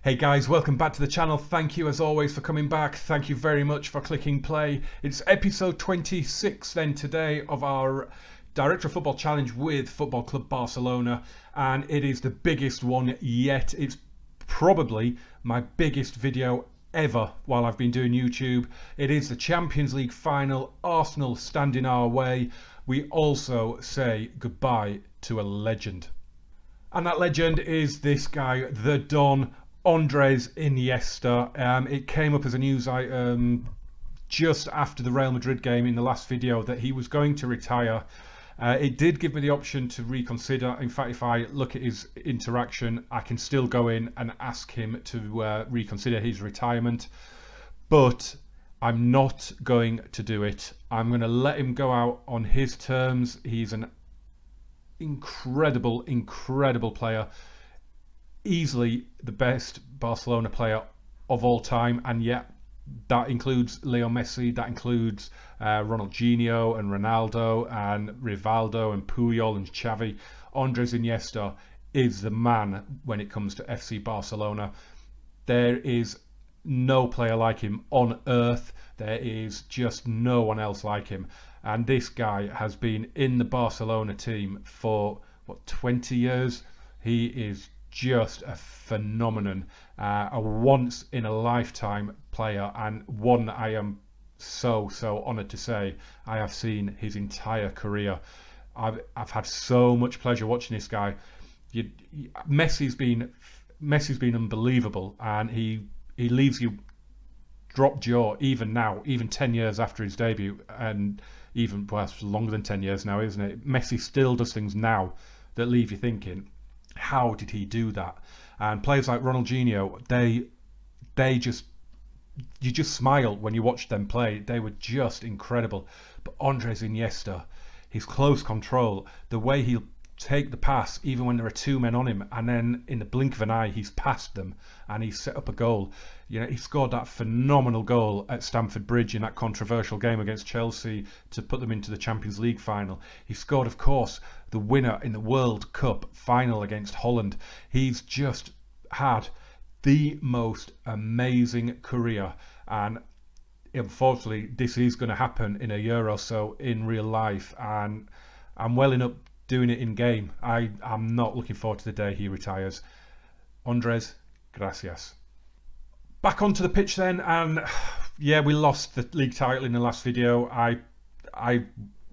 Hey guys, welcome back to the channel. Thank you as always for coming back. Thank you very much for clicking play. It's episode 26 then today of our Director of Football Challenge with Football Club Barcelona, and it is the biggest one yet. It's probably my biggest video ever while I've been doing YouTube. It is the Champions League final. Arsenal stand in our way. We also say goodbye to a legend. And that legend is this guy, the Don, Andres Iniesta. It came up as a news item just after the Real Madrid game in the last video that he was going to retire. It did give me the option to reconsider. In fact, if I look at his interaction, I can still go in and ask him to reconsider his retirement. But I'm not going to do it. I'm going to let him go out on his terms. He's an incredible player. Easily the best Barcelona player of all time, and yet that includes Leo Messi, that includes Ronaldinho and Ronaldo and Rivaldo and Puyol and Xavi. Andres Iniesta is the man when it comes to FC Barcelona. There is no player like him on earth. There is just no one else like him, and this guy has been in the Barcelona team for what, 20 years. He is just a phenomenon, a once in a lifetime player, and one that I am so honoured to say I have seen his entire career. I've had so much pleasure watching this guy. Messi's been unbelievable, and he leaves you drop jaw even now, even 10 years after his debut, and even, well, it's longer than 10 years now, isn't it? Messi still does things now that leave you thinking, how did he do that? And players like Ronaldinho, they just, you just smile when you watch them play. They were just incredible. But Andres Iniesta, his close control, the way he'll take the pass even when there are two men on him, and then in the blink of an eye he's past them and he's set up a goal. You know, he scored that phenomenal goal at Stamford Bridge in that controversial game against Chelsea to put them into the Champions League final. He scored, of course, the winner in the World Cup final against Holland. He's just had the most amazing career, and unfortunately this is going to happen in a year or so in real life, and I'm welling up doing it in game. I'm not looking forward to the day he retires. Andres, gracias. Back onto the pitch then, and yeah, we lost the league title in the last video.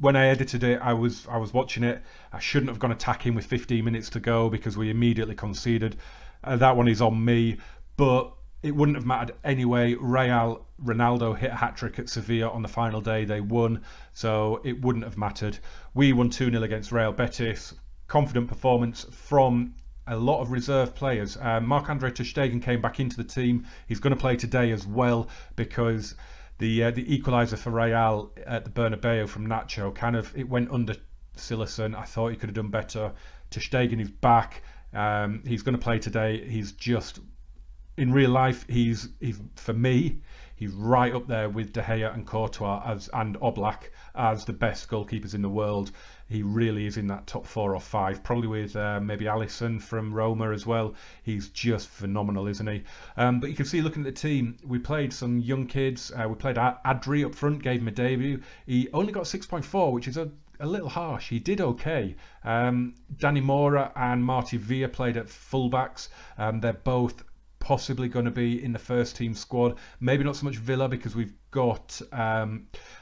When I edited it, I was watching it. I shouldn't have gone attacking with 15 minutes to go because we immediately conceded. That one is on me, but it wouldn't have mattered anyway. Ronaldo hit a hat-trick at Sevilla on the final day. They won, so it wouldn't have mattered. We won 2-0 against Real Betis. Confident performance from a lot of reserve players. Marc-Andre ter Stegen came back into the team. He's going to play today as well because the equaliser for Real at the Bernabeu from Nacho, it went under Silerson. I thought he could have done better. Ter Stegen is back. He's going to play today. He's just, in real life, he's for me, he's right up there with De Gea and Courtois and Oblak as the best goalkeepers in the world. He really is in that top 4 or 5, probably with maybe Alisson from Roma as well. He's just phenomenal, isn't he? But you can see, looking at the team, we played some young kids. We played Adri up front, gave him a debut. He only got 6.4, which is a little harsh. He did okay. Danny Mora and Marty Villa played at fullbacks. They're both possibly going to be in the first team squad. Maybe not so much Villa because we've got Marc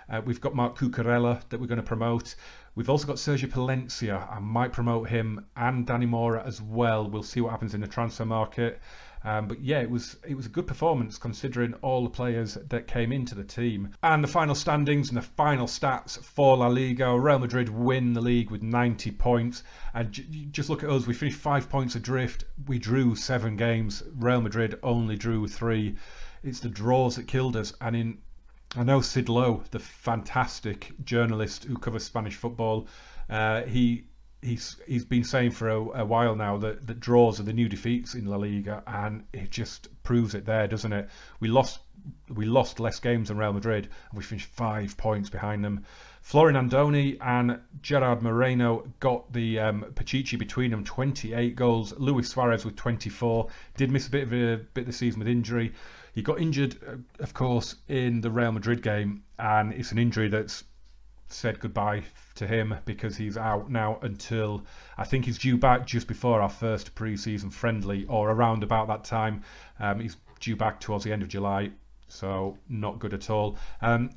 Cucurella that we're going to promote. We've also got Sergio Palencia. I might promote him and Danny Mora as well. We'll see what happens in the transfer market. But yeah, it was a good performance considering all the players that came into the team. And the final standings and the final stats for La Liga: Real Madrid win the league with 90 points. And just look at us, we finished 5 points adrift. We drew 7 games. Real Madrid only drew 3. It's the draws that killed us. And I know Sid Lowe, the fantastic journalist who covers Spanish football, he he's been saying for a while now that draws are the new defeats in La Liga, and it just proves it there, doesn't it? We lost less games than Real Madrid, and we finished 5 points behind them. Florian Andoni and Gerard Moreno got the Pichichi between them, 28 goals. Luis Suarez with 24. Did miss a bit of the season with injury. He got injured, of course, in the Real Madrid game, and it's an injury that's said goodbye to him, because he's out now until, I think he's due back just before our first pre-season friendly, or around about that time. He's due back towards the end of July, so not good at all.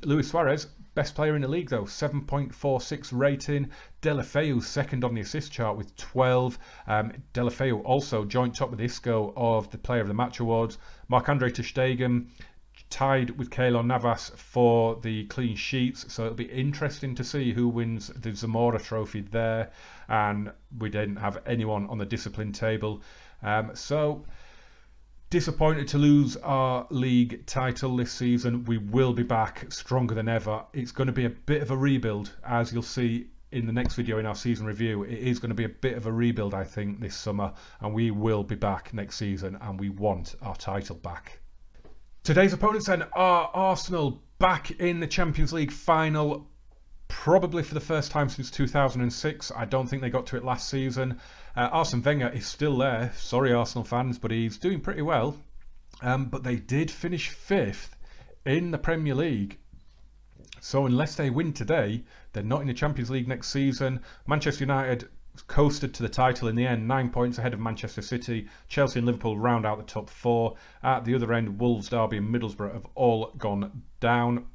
Luis Suarez, best player in the league though, 7.46 rating. Deulofeu second on the assist chart with 12. Deulofeu also joint top with Isco of the Player of the Match awards. Marc-Andre ter Stegen tied with Keylor Navas for the clean sheets, so it'll be interesting to see who wins the Zamora trophy there, and we didn't have anyone on the discipline table, so disappointed to lose our league title this season. We will be back stronger than ever. It's going to be a bit of a rebuild, as you'll see in the next video in our season review. It is going to be a bit of a rebuild, I think, this summer, and we will be back next season, and we want our title back. Today's opponents then are Arsenal, back in the Champions League final, probably for the first time since 2006. I don't think they got to it last season. Arsene Wenger is still there. Sorry, Arsenal fans, but he's doing pretty well. But they did finish 5th in the Premier League. So unless they win today, they're not in the Champions League next season. Manchester United coasted to the title in the end, 9 points ahead of Manchester City. Chelsea and Liverpool round out the top 4. At the other end, Wolves, Derby and Middlesbrough have all gone down.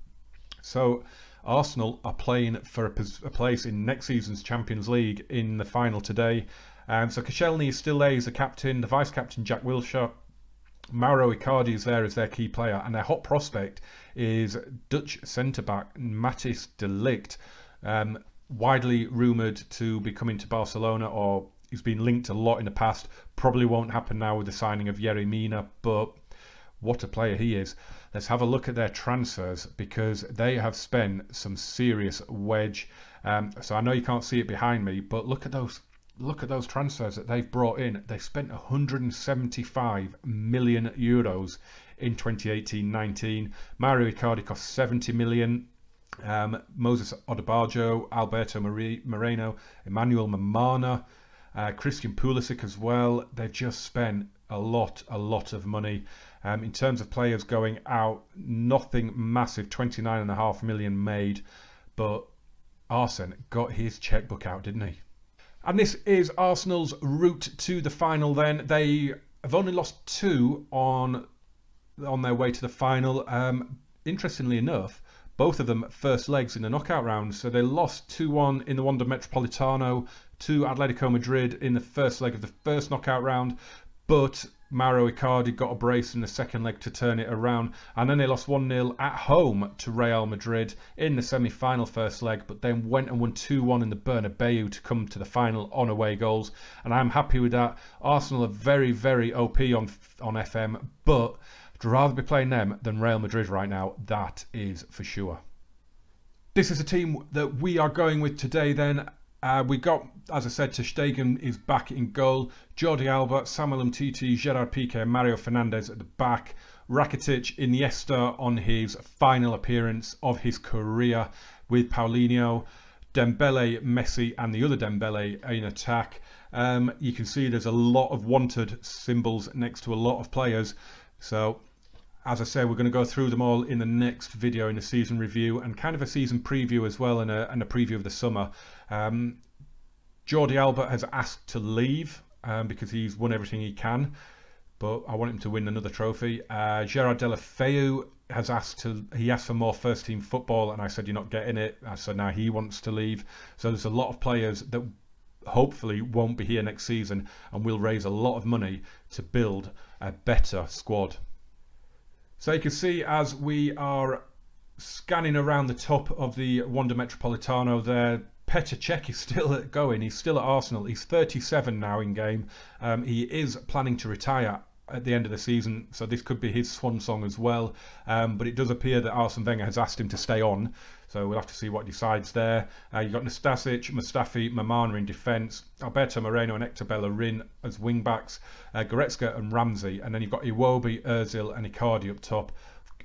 So Arsenal are playing for a place in next season's Champions League in the final today. So Koscielny is still there, he's the captain. The vice-captain, Jack Wilshere. Mauro Icardi is there as their key player, and their hot prospect is Dutch centre-back Matthijs de Ligt. Widely rumoured to be coming to Barcelona, or he's been linked a lot in the past. Probably won't happen now with the signing of Yerry Mina, but what a player he is. Let's have a look at their transfers, because they have spent some serious wedge. So I know you can't see it behind me, but look at those transfers that they've brought in. They've spent 175 million euros in 2018-19. Mario Icardi cost 70 million. Moses Odebajo, Alberto Moreno, Emmanuel Mamana, Christian Pulisic as well. They've just spent a lot of money. In terms of players going out, nothing massive, 29.5 million made, but Arsene got his checkbook out, didn't he? And this is Arsenal's route to the final then. They have only lost 2 on their way to the final. Interestingly enough, both of them first legs in the knockout round. So they lost 2-1 in the Wanda Metropolitano to Atletico Madrid in the first leg of the first knockout round. But Mauro Icardi got a brace in the second leg to turn it around. And then they lost 1-0 at home to Real Madrid in the semi-final first leg, but then went and won 2-1 in the Bernabeu to come to the final on away goals. And I'm happy with that. Arsenal are very, very OP on FM, but I'd rather be playing them than Real Madrid right now, that is for sure. This is a team that we are going with today then. We got, as I said, ter Stegen is back in goal. Jordi Alba, Samuel Umtiti, Gerard Piqué and Mario Fernandes at the back. Rakitic, Iniesta on his final appearance of his career with Paulinho. Dembele, Messi and the other Dembele in attack. You can see there's a lot of wanted symbols next to a lot of players. So, as I say, we're going to go through them all in the next video in the season review and kind of a season preview as well, and a preview of the summer. Jordi Alba has asked to leave because he's won everything he can, but I want him to win another trophy. Gerard Deulofeu has asked for more first team football, and I said you're not getting it. So now he wants to leave. So there's a lot of players that hopefully won't be here next season, and we'll raise a lot of money to build a better squad. So you can see as we are scanning around the top of the Wanda Metropolitano there, Petr Cech is still going. He's still at Arsenal. He's 37 now in game. He is planning to retire at the end of the season, so this could be his swan song as well. But it does appear that Arsene Wenger has asked him to stay on, so we'll have to see what he decides there. You've got Nastasic, Mustafi, Mamana in defence, Alberto Moreno and Hector Bellerin as wing-backs, Goretzka and Ramsey, and then you've got Iwobi, Ozil and Icardi up top.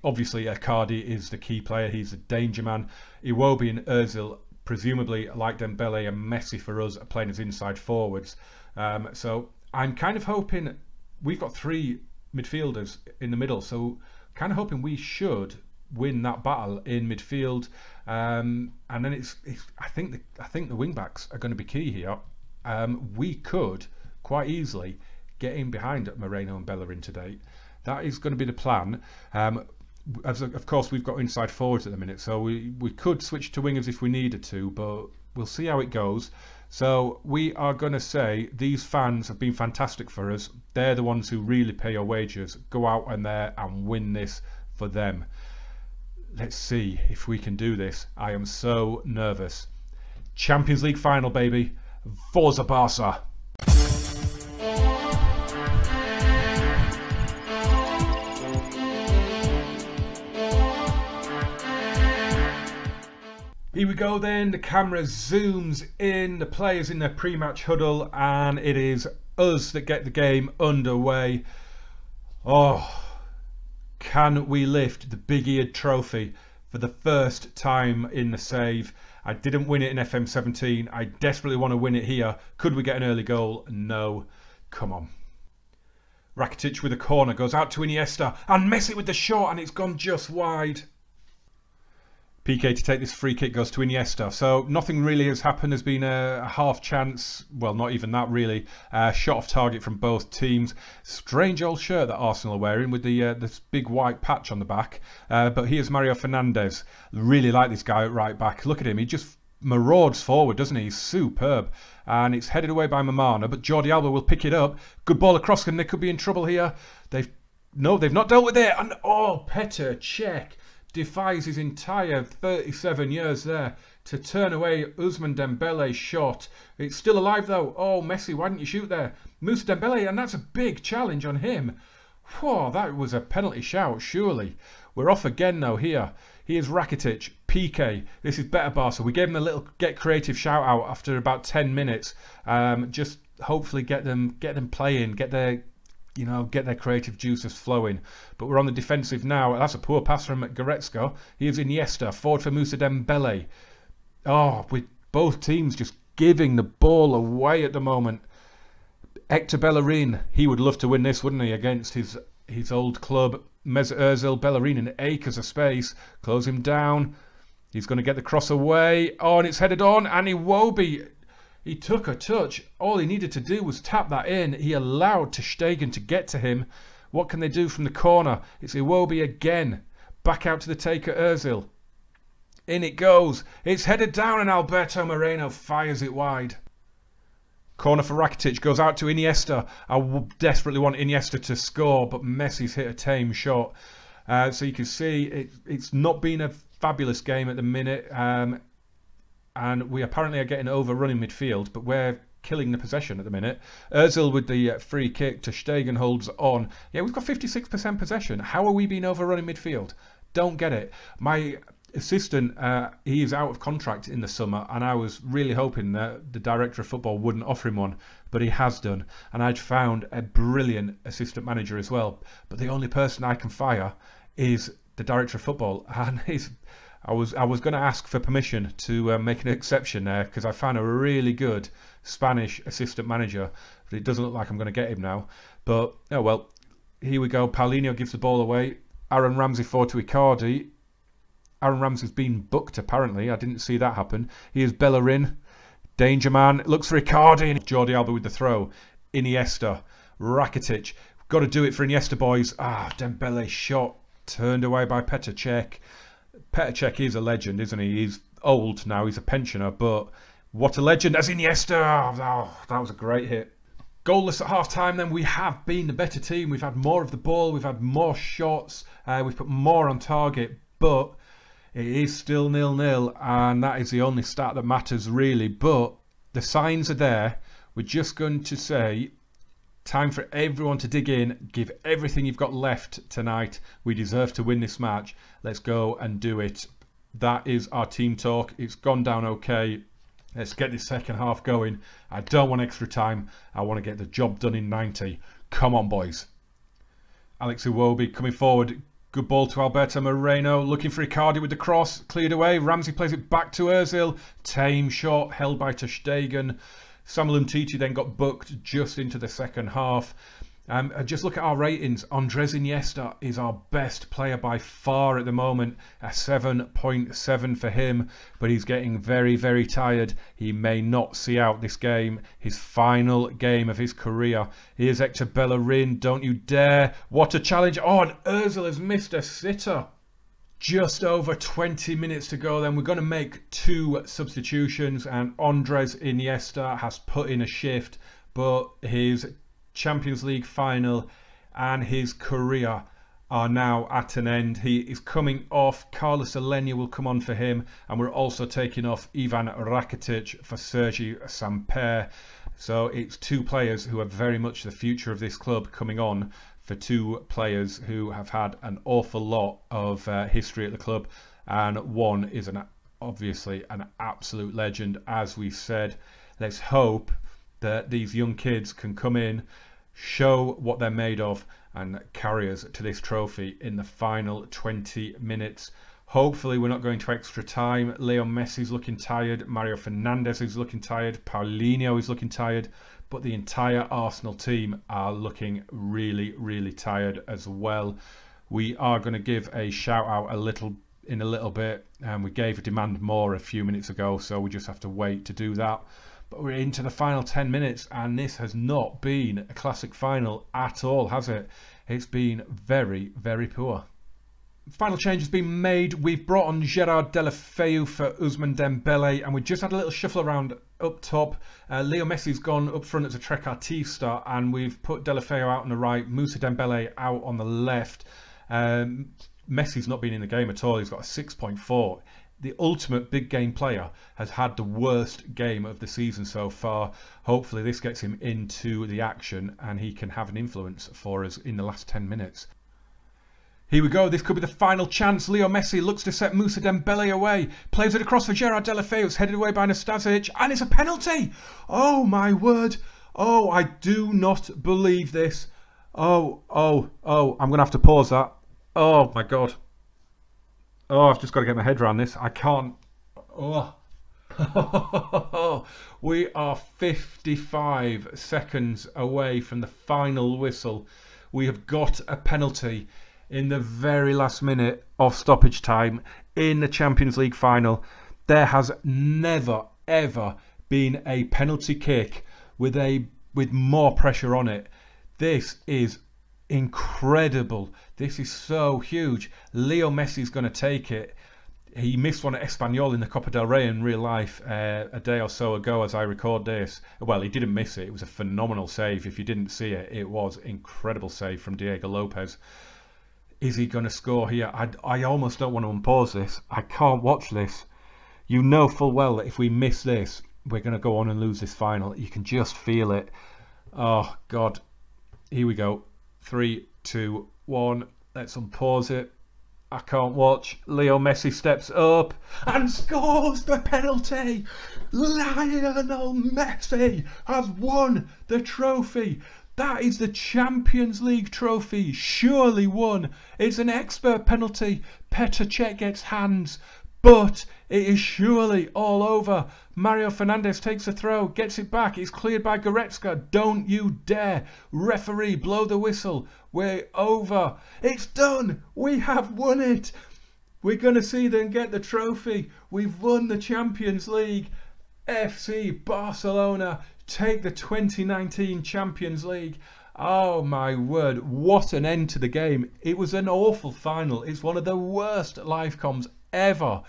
Obviously, Icardi is the key player, he's a danger man. Iwobi and Ozil, presumably like Dembele and Messi for us, are playing as inside forwards. So I'm kind of hoping, we've got 3 midfielders in the middle, so kind of hoping we should win that battle in midfield. And then it's I think the wing backs are going to be key here. We could quite easily get in behind Moreno and Bellerin today. That is going to be the plan. Of course, we've got inside forwards at the minute, so we could switch to wingers if we needed to, but we'll see how it goes. So we are going to say these fans have been fantastic for us. They're the ones who really pay our wages. Go out in there and win this for them. Let's see if we can do this. I am so nervous. Champions League final, baby. Forza Barca. Here we go then, the camera zooms in, the players in their pre-match huddle, and it is us that get the game underway. Oh, can we lift the big-eared trophy for the first time in the save? I didn't win it in FM17, I desperately want to win it here. Could we get an early goal? No. Come on. Rakitic with a corner, goes out to Iniesta, and Messi with the shot, and it's gone just wide. Piqué to take this free kick, goes to Iniesta. So nothing really has happened. There's been a half chance, well, not even that really. Shot off target from both teams. Strange old shirt that Arsenal are wearing with the this big white patch on the back. But here's Mario Fernandes. Really like this guy at right back. Look at him. He just marauds forward, doesn't he? He's superb. And it's headed away by Mamana, but Jordi Alba will pick it up. Good ball across, and they could be in trouble here. They've not dealt with it. And oh, Petr Cech defies his entire 37 years there to turn away Ousmane Dembele's shot. It's still alive though. Oh, Messi, why didn't you shoot there? Moussa Dembele, and that's a big challenge on him. Whoa, that was a penalty shout, surely. We're off again though here. Here's Rakitic, Piqué. This is better Barca. We gave him a little get creative shout out after about 10 minutes. Just hopefully get them playing, get their creative juices flowing. But we're on the defensive now. That's a poor pass from Goretzka. Here's Iniesta, forward for Moussa Dembele. Oh, with both teams just giving the ball away at the moment. Hector Bellerin, he would love to win this, wouldn't he, against his old club. Mesut Ozil, Bellerin in acres of space. Close him down. He's going to get the cross away. Oh, and it's headed on. And Iwobi, he took a touch. All he needed to do was tap that in. He allowed ter Stegen to get to him. What can they do from the corner? It's Iwobi again. Back out to the taker, Ozil. In it goes. It's headed down and Alberto Moreno fires it wide. Corner for Rakitic, goes out to Iniesta. I desperately want Iniesta to score, but Messi's hit a tame shot. So you can see it's not been a fabulous game at the minute. And we apparently are getting overrun in midfield, but we're killing the possession at the minute. Ozil with the free kick, ter Stegen holds on. Yeah, we've got 56% possession. How are we being overrun in midfield? Don't get it. My assistant, he is out of contract in the summer, and I was really hoping that the director of football wouldn't offer him one, but he has done. And I'd found a brilliant assistant manager as well. But the only person I can fire is the director of football, and I was going to ask for permission to make an exception there, because I found a really good Spanish assistant manager, but it doesn't look like I'm going to get him now. But oh well, here we go. Paulinho gives the ball away. Aaron Ramsey forward to Icardi. Aaron Ramsey's been booked apparently. I didn't see that happen. Here's Bellerin, danger man. Looks for Icardi. Jordi Alba with the throw. Iniesta, Rakitic. Got to do it for Iniesta, boys. Ah, Dembele shot turned away by Petr Cech. Petr Cech is a legend, isn't he? He's old now, he's a pensioner, but what a legend as Iniesta. Oh, that was a great hit. Goalless at half-time then. We have been the better team. We've had more of the ball, we've had more shots, we've put more on target, but it is still 0-0, and that is the only stat that matters really. But the signs are there. We're just going to say Time for everyone to dig in, give everything you've got left tonight. We deserve to win this match. Let's go and do it. That is our team talk. It's gone down okay. Let's get this second half going. I don't want extra time. I want to get the job done in 90. Come on, boys. Alex Iwobi coming forward. Good ball to Alberto Moreno. Looking for Icardi with the cross. Cleared away. Ramsey plays it back to Ozil. Tame shot held by ter Stegen. Samuel Umtiti then got booked just into the second half. Just look at our ratings. Andres Iniesta is our best player by far at the moment. A 7.7 for him, but he's getting very, very tired. He may not see out this game, his final game of his career. Here's Hector Bellerin. Don't you dare. What a challenge. Oh, and Ozil has missed a sitter. Just over 20 minutes to go then. We're going to make 2 substitutions, and Andres Iniesta has put in a shift, but his Champions League final and his career are now at an end. He is coming off. Carlos Alenia will come on for him, and we're also taking off Ivan Rakitic for Sergi Samper. So it's 2 players who are very much the future of this club coming on for 2 players who have had an awful lot of history at the club, and one is obviously an absolute legend, as we said. Let's hope that these young kids can come in, show what they're made of, and carry us to this trophy in the final 20 minutes. Hopefully we're not going to extra time. Leo Messi's looking tired. Mario Fernandes is looking tired. Paulinho is looking tired. But the entire Arsenal team are looking really, really tired as well. We are going to give a shout out in a little bit. And we gave a demand more a few minutes ago, so we just have to wait to do that. But we're into the final 10 minutes, and this has not been a classic final at all, has it? It's been very, very poor. Final change has been made. We've brought on Gerard Deulofeu for Ousmane Dembele, and we just had a little shuffle around up top. Leo Messi's gone up front as a trequartista, and we've put Deulofeu out on the right, Moussa Dembele out on the left. Messi's not been in the game at all. He's got a 6.4. The ultimate big game player has had the worst game of the season so far. Hopefully this gets him into the action and he can have an influence for us in the last 10 minutes. Here we go. This could be the final chance. Leo Messi looks to set Moussa Dembele away. Plays it across for Gerard Deulofeu. It's headed away by Nastasic. And it's a penalty. Oh, my word. Oh, I do not believe this. Oh. I'm going to have to pause that. Oh, my God. Oh, I've just got to get my head around this. I can't. Oh. We are 55 seconds away from the final whistle. We have got a penalty in the very last minute of stoppage time in the Champions League final. There has never, ever been a penalty kick with more pressure on it. This is incredible. This is so huge. Leo Messi's going to take it. He missed one at Espanyol in the Copa del Rey in real life a day or so ago as I record this. Well, he didn't miss it. It was a phenomenal save. If you didn't see it, it was an incredible save from Diego Lopez. Is he going to score here? I almost don't want to unpause this. I can't watch this. You know full well that if we miss this, we're going to go on and lose this final. You can just feel it. Oh, God. Here we go. 3, 2, 1. Let's unpause it. I can't watch. Leo Messi steps up and scores the penalty. Lionel Messi has won the trophy. That is the Champions League trophy, surely won. It's an expert penalty. Petr Cech gets hands, but it is surely all over. Mario Fernandes takes a throw, gets it back. It's cleared by Goretzka. Don't you dare. Referee, blow the whistle. We're over. It's done. We have won it. We're going to see them get the trophy. We've won the Champions League. FC Barcelona take the 2019 Champions League. Oh my word, what an end to the game. It was an awful final. It's one of the worst live comms ever.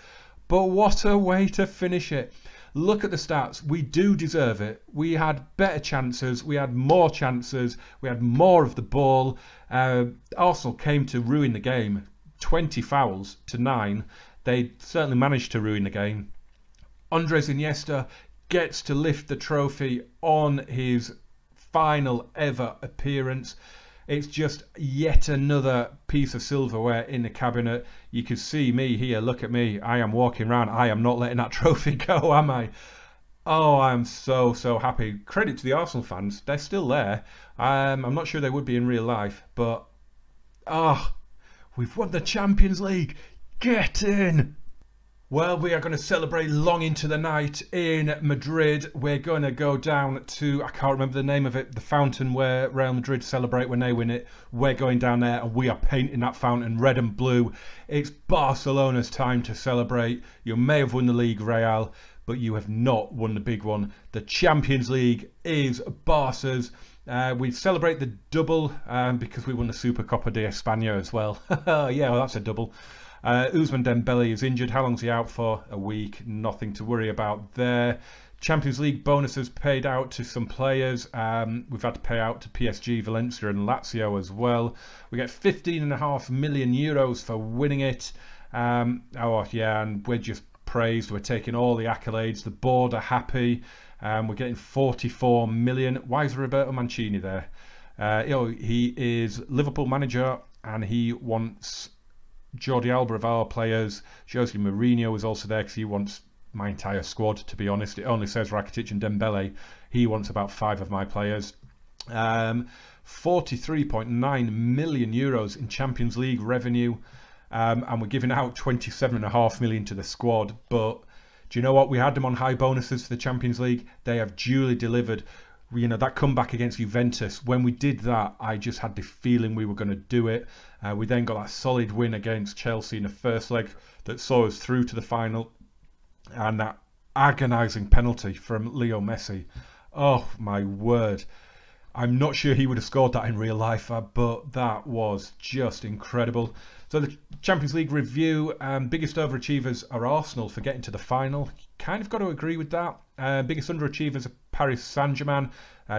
But what a way to finish it. Look at the stats. We do deserve it. We had better chances. We had more chances. We had more of the ball. Arsenal came to ruin the game. 20 fouls to 9. They certainly managed to ruin the game. Andres Iniesta gets to lift the trophy on his final ever appearance. It's just yet another piece of silverware in the cabinet. You can see me here, look at me. I am walking around. I am not letting that trophy go, am I? Oh, I'm so happy. Credit to the Arsenal fans. They're still there. I'm not sure they would be in real life, but we've won the Champions League. Get in! Well, we are going to celebrate long into the night in Madrid. We're going to go down to, I can't remember the name of it, the fountain where Real Madrid celebrate when they win it. We're going down there and we are painting that fountain red and blue. It's Barcelona's time to celebrate. You may have won the league, Real, but you have not won the big one. The Champions League is Barca's. We celebrate the double because we won the Supercopa de España as well. Yeah, well, that's a double. Ousmane Dembele is injured. How long's he out for? A week. Nothing to worry about there. Champions League bonuses paid out to some players. We've had to pay out to PSG, Valencia and Lazio as well. We get 15.5 million euros for winning it. Oh yeah, and we're just praised. We're taking all the accolades. The board are happy. We're getting 44 million. Why is Roberto Mancini there? He is Liverpool manager and he wants Jordi Alba of our players. Jose Mourinho is also there because he wants my entire squad, to be honest. It only says Rakitic and Dembele. He wants about 5 of my players. 43.9 million euros in Champions League revenue. And we're giving out 27.5 million to the squad. But do you know what? We had them on high bonuses for the Champions League. They have duly delivered. You know, that comeback against Juventus, when we did that, I just had the feeling we were going to do it. We then got that solid win against Chelsea in the first leg that saw us through to the final. And that agonising penalty from Leo Messi. Oh, my word. I'm not sure he would have scored that in real life, but that was just incredible. So the Champions League review, biggest overachievers are Arsenal for getting to the final. Kind of got to agree with that. Biggest underachievers are Paris Saint-Germain.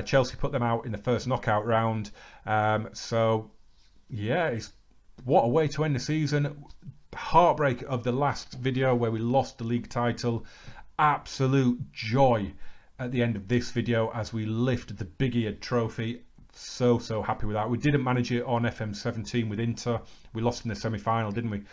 Chelsea put them out in the first knockout round. So, yeah, what a way to end the season. Heartbreak of the last video where we lost the league title. Absolute joy at the end of this video as we lift the Big Eared trophy. So happy with that. We didn't manage it on FM17 with Inter. We lost in the semi-final, didn't we?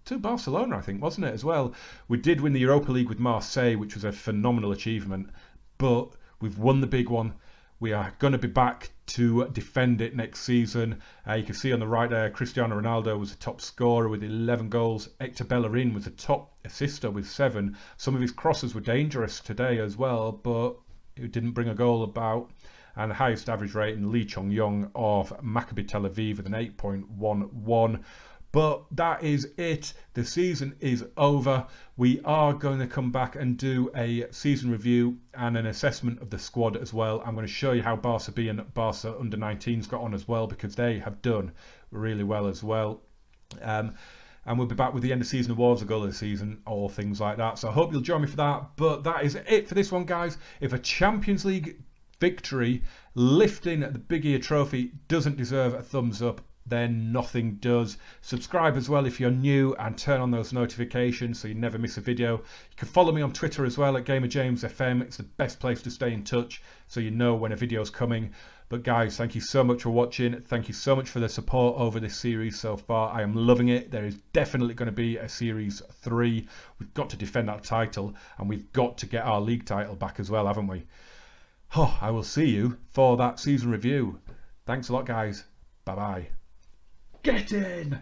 To Barcelona, I think, wasn't it, as well? We did win the Europa League with Marseille, which was a phenomenal achievement. But we've won the big one. We are going to be back to defend it next season. You can see on the right there, Cristiano Ronaldo was the top scorer with 11 goals. Hector Bellerin was the top assister with 7. Some of his crosses were dangerous today as well, but it didn't bring a goal about. And the highest average rating, Lee Chong-yong of Maccabi Tel Aviv with an 8.11. But that is it. The season is over. We are going to come back and do a season review and an assessment of the squad as well. I'm going to show you how Barca B and Barca under-19s got on as well, because they have done really well as well. And we'll be back with the end of season awards, the goal of the season, all things like that. So I hope you'll join me for that. But that is it for this one, guys. If a Champions League victory lifting the Big Ear trophy doesn't deserve a thumbs up, then nothing does. Subscribe as well if you're new and turn on those notifications so you never miss a video. You can follow me on Twitter as well at GamerJamesFM. It's the best place to stay in touch so you know when a video's coming. But guys, thank you so much for watching. Thank you so much for the support over this series so far. I am loving it. There is definitely going to be a series 3. We've got to defend that title and we've got to get our league title back as well, haven't we? Oh, I will see you for that season review. Thanks a lot, guys. Bye-bye. Get in!